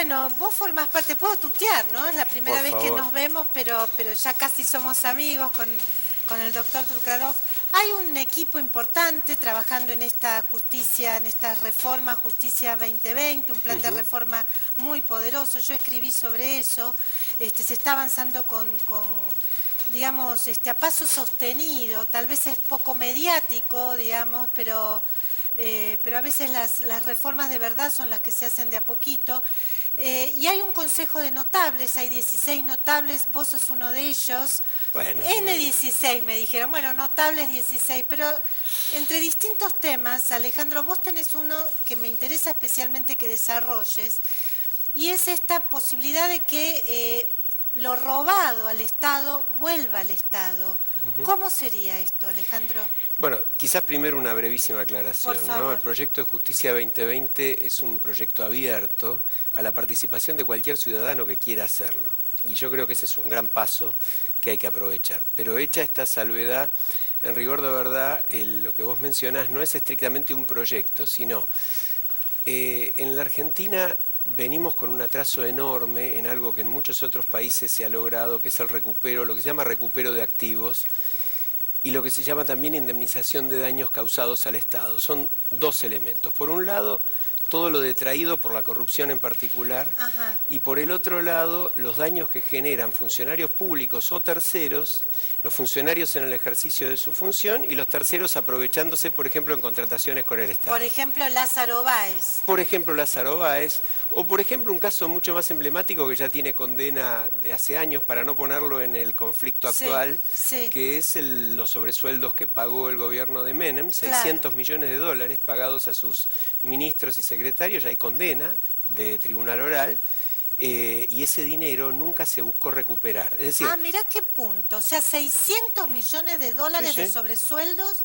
Bueno, vos formás parte, puedo tutear, ¿no? Es la primera Por vez que favor. nos vemos, pero ya casi somos amigos con el doctor Turkarov. Hay un equipo importante trabajando en esta justicia, en esta reforma Justicia 2020, un plan de reforma muy poderoso. Yo escribí sobre eso. Se está avanzando digamos, a paso sostenido. Tal vez es poco mediático, digamos, pero a veces las reformas de verdad son las que se hacen de a poquito. Y hay un consejo de notables, hay 16 notables, vos sos uno de ellos. Bueno, N16 me dijeron, bueno, notables 16, pero entre distintos temas, Alejandro, vos tenés uno que me interesa especialmente que desarrolles, y es esta posibilidad de que lo robado al Estado vuelva al Estado. ¿Cómo sería esto, Alejandro? bueno, quizás primero una brevísima aclaración, Por ¿no? favor. El proyecto de Justicia 2020 es un proyecto abierto a la participación de cualquier ciudadano que quiera hacerlo. Y yo creo que ese es un gran paso que hay que aprovechar. Pero hecha esta salvedad, en rigor de verdad, lo que vos mencionás no es estrictamente un proyecto, sino en la Argentina venimos con un atraso enorme en algo que en muchos otros países se ha logrado, que es el recupero, lo que se llama recupero de activos, y lo que se llama también indemnización de daños causados al Estado. Son dos elementos. Por un lado, todo lo detraído por la corrupción en particular, y por el otro lado, los daños que generan funcionarios públicos o terceros, los funcionarios en el ejercicio de su función y los terceros aprovechándose, por ejemplo, en contrataciones con el Estado. Por ejemplo, Lázaro Báez. Por ejemplo, Lázaro Báez, o por ejemplo un caso mucho más emblemático que ya tiene condena de hace años, para no ponerlo en el conflicto actual, que es los sobresueldos que pagó el gobierno de Menem, 600 millones de dólares pagados a sus ministros y secretarios, ya hay condena de tribunal oral, y ese dinero nunca se buscó recuperar. Es decir, mirá qué punto, o sea, 600 millones de dólares de sobresueldos.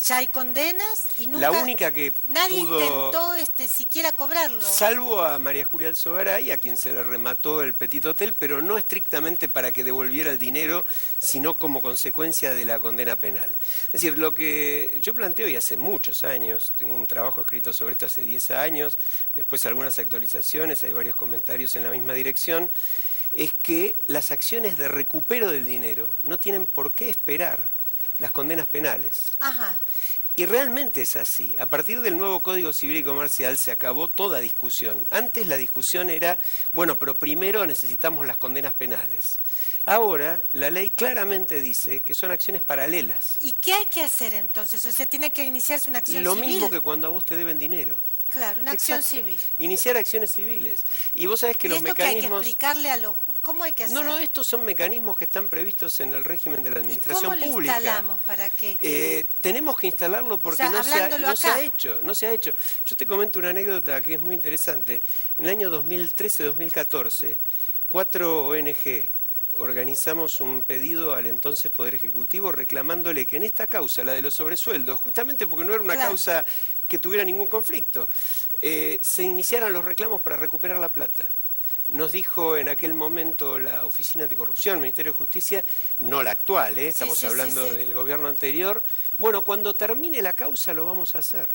Ya hay condenas y nunca, la única que nadie intentó siquiera cobrarlo. Salvo a María Julia Alzogaray, a quien se le remató el Petit Hotel, pero no estrictamente para que devolviera el dinero, sino como consecuencia de la condena penal. Es decir, lo que yo planteo, y hace muchos años, tengo un trabajo escrito sobre esto hace 10 años, después algunas actualizaciones, hay varios comentarios en la misma dirección, es que las acciones de recupero del dinero no tienen por qué esperar las condenas penales. Y realmente es así. A partir del nuevo Código Civil y Comercial se acabó toda discusión. Antes la discusión era, bueno, pero primero necesitamos las condenas penales. Ahora la ley claramente dice que son acciones paralelas. ¿Y qué hay que hacer entonces? O sea, tiene que iniciarse una acción Lo civil. Lo mismo que cuando a vos te deben dinero. Claro, una acción civil. Iniciar acciones civiles. Y vos sabés que los mecanismos... ¿Y esto que hay que explicarle a los... ¿Cómo hay que hacer? No, estos son mecanismos que están previstos en el régimen de la administración pública. ¿Cómo lo instalamos para que...? Tenemos que instalarlo porque no se ha hecho. Yo te comento una anécdota que es muy interesante. En el año 2013-2014, 4 ONG organizamos un pedido al entonces Poder Ejecutivo reclamándole que en esta causa, la de los sobresueldos, justamente porque no era una causa que tuviera ningún conflicto, se iniciaran los reclamos para recuperar la plata. Nos dijo en aquel momento la Oficina Anticorrupción, el Ministerio de Justicia, no la actual, estamos hablando del gobierno anterior, bueno, cuando termine la causa lo vamos a hacer.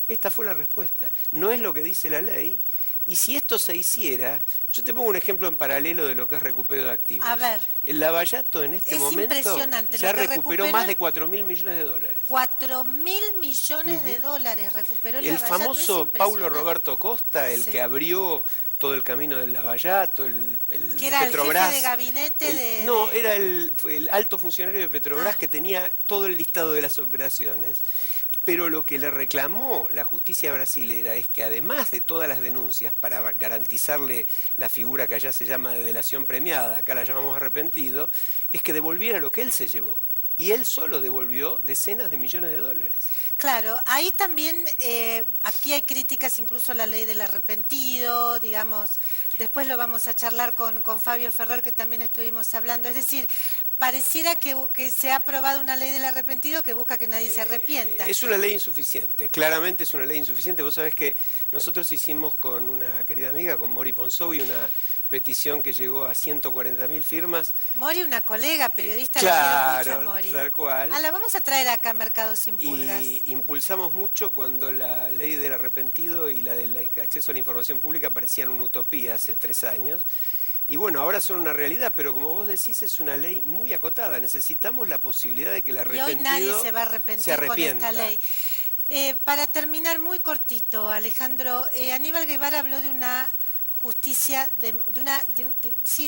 Esta fue la respuesta. No es lo que dice la ley, y si esto se hiciera, yo te pongo un ejemplo en paralelo de lo que es recupero de activos. A ver. El Lavallato en este momento ya recuperó más de 4.000 millones de dólares. 4.000 millones de dólares recuperó el Lavallato. El famoso Paulo Roberto Costa, el que abrió todo el camino del Lavallato, el que era Petrobras, el jefe de gabinete de... No, era el alto funcionario de Petrobras que tenía todo el listado de las operaciones. Pero lo que le reclamó la justicia brasilera es que además de todas las denuncias para garantizarle la figura que allá se llama de delación premiada, acá la llamamos arrepentido, es que devolviera lo que él se llevó. Y él solo devolvió decenas de millones de dólares. Claro, ahí también, aquí hay críticas incluso a la ley del arrepentido, digamos, después lo vamos a charlar con Fabio Ferrer, que también estuvimos hablando. Es decir, pareciera que se ha aprobado una ley del arrepentido que busca que nadie se arrepienta. Es una ley insuficiente, claramente es una ley insuficiente. Vos sabés que nosotros hicimos con una querida amiga, con Mori Ponzowi, una petición que llegó a 140.000 firmas. Mori, una colega periodista, claro, la quiero mucho, Mori. Tal cual. La vamos a traer acá a Mercado Sin Pulgas. Y impulsamos mucho cuando la ley del arrepentido y la del acceso a la información pública parecían una utopía hace 3 años. Y bueno, ahora son una realidad, pero como vos decís, es una ley muy acotada. Necesitamos la posibilidad de que el arrepentido y hoy nadie se va a arrepentir con esta ley. Para terminar, muy cortito, Alejandro, Aníbal Guevara habló de una justicia, de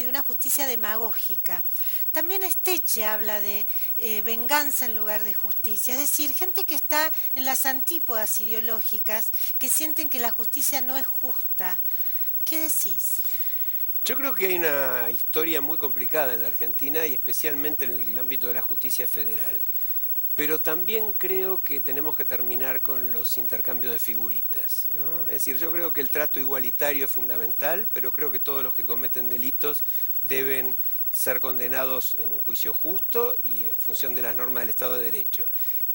una justicia demagógica. También Esteche habla de venganza en lugar de justicia, es decir, gente que está en las antípodas ideológicas, que sienten que la justicia no es justa. ¿Qué decís? Yo creo que hay una historia muy complicada en la Argentina y especialmente en el ámbito de la justicia federal. Pero también creo que tenemos que terminar con los intercambios de figuritas, ¿no? Es decir, yo creo que el trato igualitario es fundamental, pero creo que todos los que cometen delitos deben ser condenados en un juicio justo y en función de las normas del Estado de Derecho.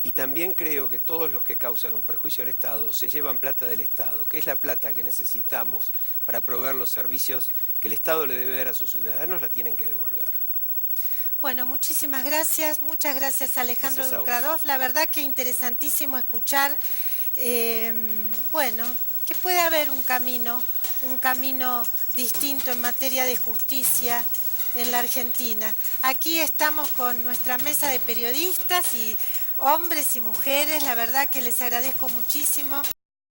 Y también creo que todos los que causan un perjuicio al Estado se llevan plata del Estado, que es la plata que necesitamos para proveer los servicios que el Estado le debe dar a sus ciudadanos, la tienen que devolver. Bueno, muchísimas gracias, muchas gracias Alejandro Dukradov. La verdad que interesantísimo escuchar, bueno, que puede haber un camino distinto en materia de justicia en la Argentina. Aquí estamos con nuestra mesa de periodistas y hombres y mujeres, la verdad que les agradezco muchísimo.